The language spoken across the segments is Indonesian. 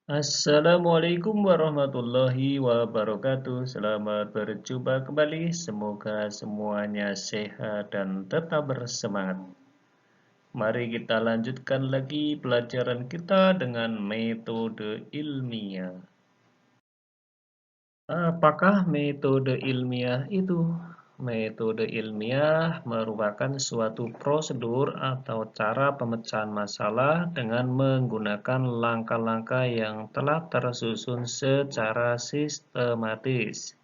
Assalamualaikum warahmatullahi wabarakatuh. Selamat berjumpa kembali. Semoga semuanya sehat dan tetap bersemangat. Mari kita lanjutkan lagi pelajaran kita dengan metode ilmiah. Apakah metode ilmiah itu? Metode ilmiah merupakan suatu prosedur atau cara pemecahan masalah dengan menggunakan langkah-langkah yang telah tersusun secara sistematis.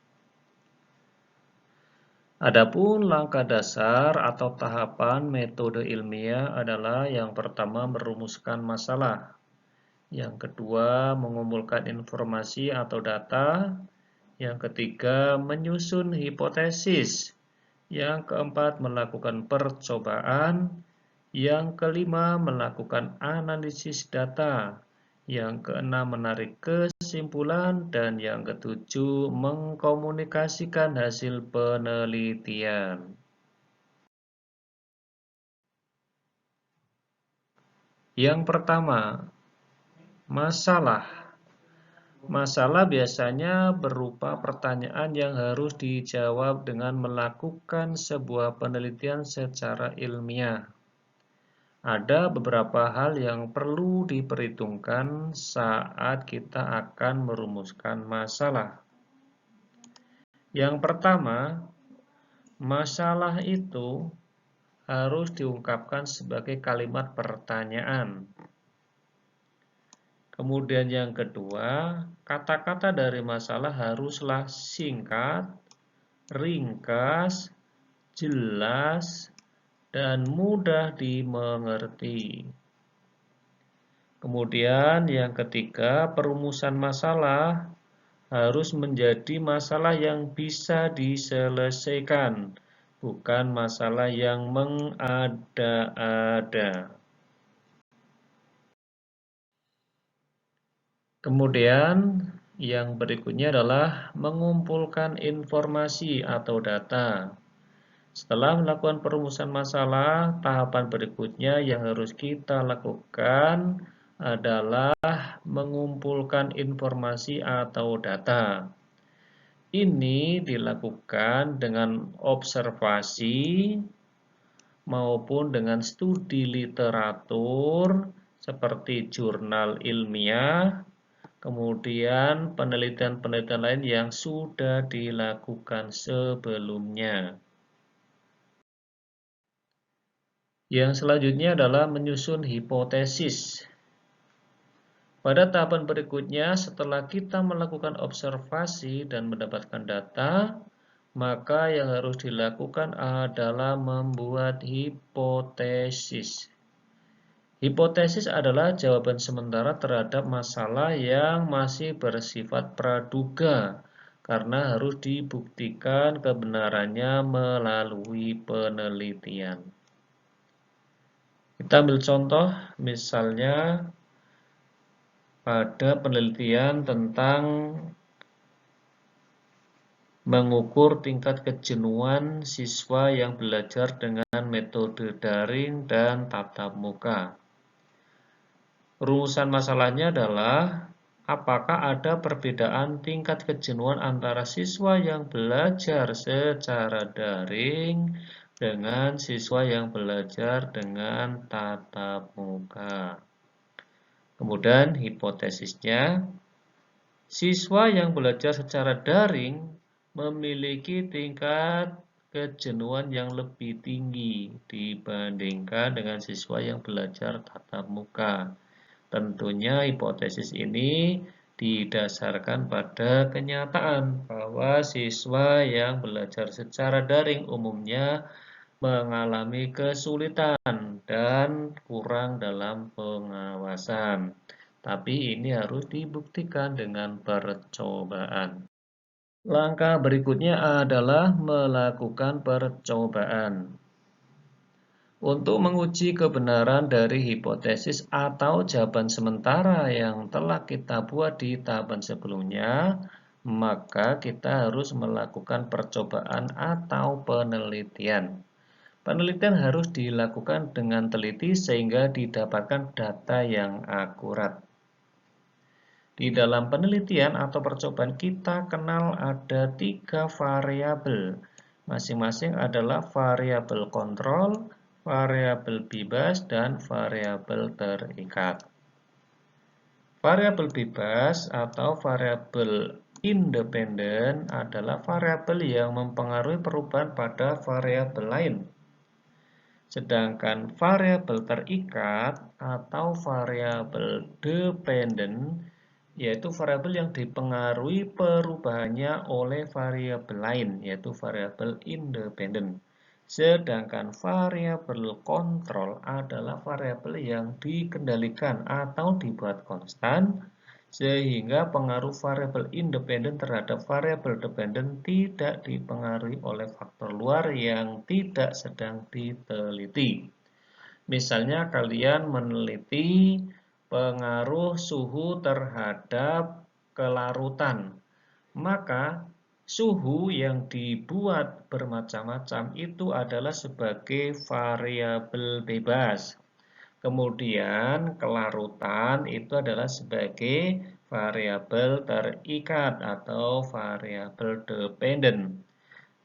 Adapun langkah dasar atau tahapan metode ilmiah adalah yang pertama merumuskan masalah, yang kedua mengumpulkan informasi atau data, yang ketiga, menyusun hipotesis. Yang keempat, melakukan percobaan. Yang kelima, melakukan analisis data. Yang keenam, menarik kesimpulan. Dan yang ketujuh, mengkomunikasikan hasil penelitian. Yang pertama, masalah. Masalah biasanya berupa pertanyaan yang harus dijawab dengan melakukan sebuah penelitian secara ilmiah. Ada beberapa hal yang perlu diperhitungkan saat kita akan merumuskan masalah. Yang pertama, masalah itu harus diungkapkan sebagai kalimat pertanyaan. Kemudian yang kedua, kata-kata dari masalah haruslah singkat, ringkas, jelas, dan mudah dimengerti. Kemudian yang ketiga, perumusan masalah harus menjadi masalah yang bisa diselesaikan, bukan masalah yang mengada-ada. Kemudian yang berikutnya adalah mengumpulkan informasi atau data. Setelah melakukan perumusan masalah, tahapan berikutnya yang harus kita lakukan adalah mengumpulkan informasi atau data. Ini dilakukan dengan observasi maupun dengan studi literatur seperti jurnal ilmiah, kemudian penelitian-penelitian lain yang sudah dilakukan sebelumnya. Yang selanjutnya adalah menyusun hipotesis. Pada tahapan berikutnya, setelah kita melakukan observasi dan mendapatkan data, maka yang harus dilakukan adalah membuat hipotesis. Hipotesis adalah jawaban sementara terhadap masalah yang masih bersifat praduga, karena harus dibuktikan kebenarannya melalui penelitian. Kita ambil contoh, misalnya pada penelitian tentang mengukur tingkat kejenuhan siswa yang belajar dengan metode daring dan tatap muka. Rumusan masalahnya adalah apakah ada perbedaan tingkat kejenuhan antara siswa yang belajar secara daring dengan siswa yang belajar dengan tatap muka. Kemudian hipotesisnya, siswa yang belajar secara daring memiliki tingkat kejenuhan yang lebih tinggi dibandingkan dengan siswa yang belajar tatap muka. Tentunya hipotesis ini didasarkan pada kenyataan bahwa siswa yang belajar secara daring umumnya mengalami kesulitan dan kurang dalam pengawasan. Tapi ini harus dibuktikan dengan percobaan. Langkah berikutnya adalah melakukan percobaan. Untuk menguji kebenaran dari hipotesis atau jawaban sementara yang telah kita buat di tahapan sebelumnya, maka kita harus melakukan percobaan atau penelitian. Penelitian harus dilakukan dengan teliti sehingga didapatkan data yang akurat. Di dalam penelitian atau percobaan kita kenal ada 3 variabel. Masing-masing adalah variabel kontrol, variabel bebas, dan variabel terikat. Variabel bebas atau variabel independen adalah variabel yang mempengaruhi perubahan pada variabel lain. Sedangkan variabel terikat atau variabel dependen yaitu variabel yang dipengaruhi perubahannya oleh variabel lain, yaitu variabel independen. Sedangkan variabel kontrol adalah variabel yang dikendalikan atau dibuat konstan, sehingga pengaruh variabel independen terhadap variabel dependen tidak dipengaruhi oleh faktor luar yang tidak sedang diteliti. Misalnya kalian meneliti pengaruh suhu terhadap kelarutan, maka suhu yang dibuat bermacam-macam itu adalah sebagai variabel bebas. Kemudian kelarutan itu adalah sebagai variabel terikat atau variabel dependen.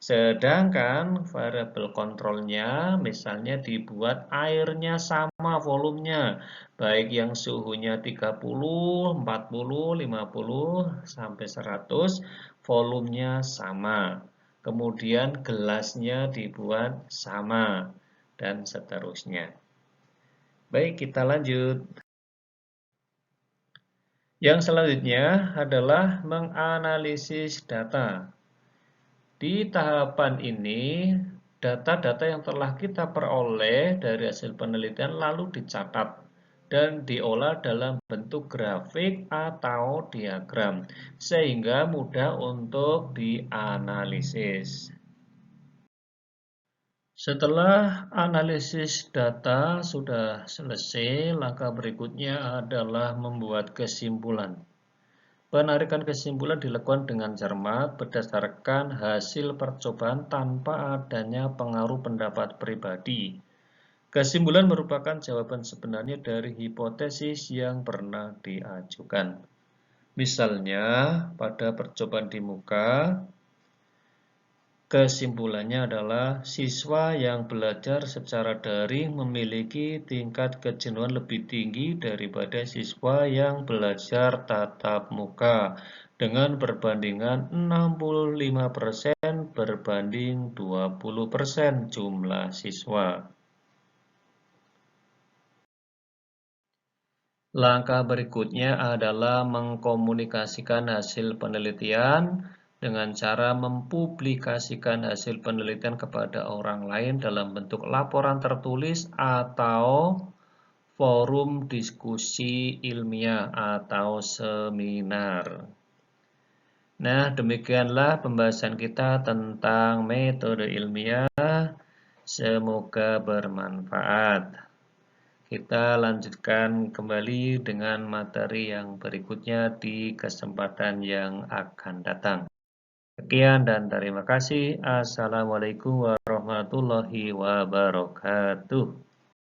Sedangkan variabel kontrolnya misalnya dibuat airnya sama volumenya, baik yang suhunya 30, 40, 50, sampai 100, volumenya sama. Kemudian gelasnya dibuat sama, dan seterusnya. Baik, kita lanjut. Yang selanjutnya adalah menganalisis data. Di tahapan ini, data-data yang telah kita peroleh dari hasil penelitian lalu dicatat dan diolah dalam bentuk grafik atau diagram, sehingga mudah untuk dianalisis. Setelah analisis data sudah selesai, langkah berikutnya adalah membuat kesimpulan. Penarikan kesimpulan dilakukan dengan cermat berdasarkan hasil percobaan tanpa adanya pengaruh pendapat pribadi. Kesimpulan merupakan jawaban sebenarnya dari hipotesis yang pernah diajukan. Misalnya, pada percobaan di muka, kesimpulannya adalah siswa yang belajar secara daring memiliki tingkat kejenuhan lebih tinggi daripada siswa yang belajar tatap muka dengan perbandingan 65% berbanding 20% jumlah siswa. Langkah berikutnya adalah mengkomunikasikan hasil penelitian dengan cara mempublikasikan hasil penelitian kepada orang lain dalam bentuk laporan tertulis atau forum diskusi ilmiah atau seminar. Nah, demikianlah pembahasan kita tentang metode ilmiah. Semoga bermanfaat. Kita lanjutkan kembali dengan materi yang berikutnya di kesempatan yang akan datang. Sekian dan terima kasih. Assalamualaikum warahmatullahi wabarakatuh.